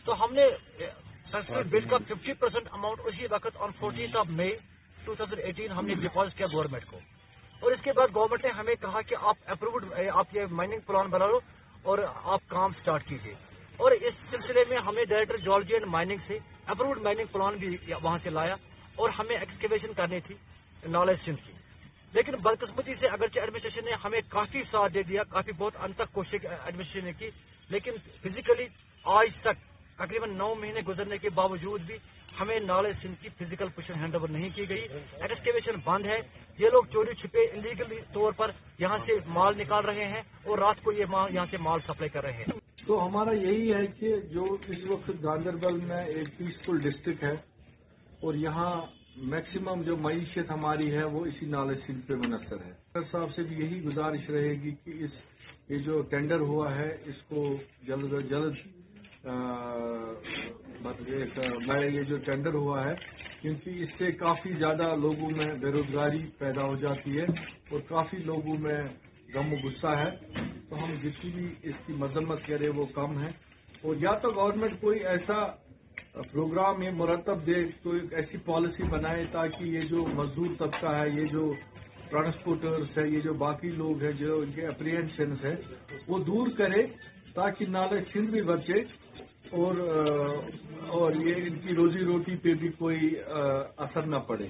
تو ہم نے بل کا 50% اماؤنٹ اسی وقت آن 14 مئی 2018 ہم نے ڈپازٹ کیا گورنمنٹ کو. اور اس کے بعد گورنمنٹ نے ہمیں کہا کہ آپ اپروڈ آپ یہ مائننگ پلان بنا لو اور آپ کام سٹارٹ کیجیے. اور اس سلسلے میں ہمیں ڈائریکٹر جیولوجی اینڈ مائننگ سے اپروڈ مائننگ پلان بھی وہاں سے لایا اور ہمیں ایکسکیویشن کرنی تھی نالج سندھ کی. لیکن بدقسمتی سے اگرچہ ایڈمنسٹریشن نے ہمیں کافی ساتھ دے دیا, کافی بہت ان تک کوشش ایڈمنسٹریشن نے کی, لیکن فزیکلی آج تک تقریباً 9 مہینے گزرنے کے باوجود بھی ہمیں نالج سندھ کی فزیکل پوزیشن ہینڈ اوور نہیں کی گئی. ایکسکیویشن بند ہے. یہ لوگ چوری چھپے انلیگل طور پر یہاں سے مال نکال رہے ہیں اور رات کو یہ یہاں سے مال سپلائی کر رہے ہیں. تو ہمارا یہی ہے کہ جو اس وقت گاندربل میں ایک پیسفل ڈسٹرکٹ ہے اور یہاں میکسیمم جو معیشت ہماری ہے وہ اسی نالج سندھ پہ منحصر ہے. ڈاکٹر صاحب سے بھی یہی گزارش رہے گی کہ یہ جو ٹینڈر ہوا ہے اس کو جلد از جلد یہ جو ٹینڈر ہوا ہے کیونکہ اس سے کافی زیادہ لوگوں میں بے روزگاری پیدا ہو جاتی ہے اور کافی لوگوں میں غم و غصہ ہے. تو ہم جتنی بھی اس کی مذمت کریں وہ کم ہے. اور یا تو گورنمنٹ کوئی ایسا پروگرام یہ مرتب دے, کوئی ایسی پالیسی بنائے تاکہ یہ جو مزدور طبقہ ہے, یہ جو ٹرانسپورٹرس ہے, یہ جو باقی لوگ ہیں جو ان کے اپریہنشنس ہے وہ دور کرے تاکہ نالج سندھ بھی بچے اور یہ ان کی روزی روٹی پہ بھی کوئی اثر نہ پڑے.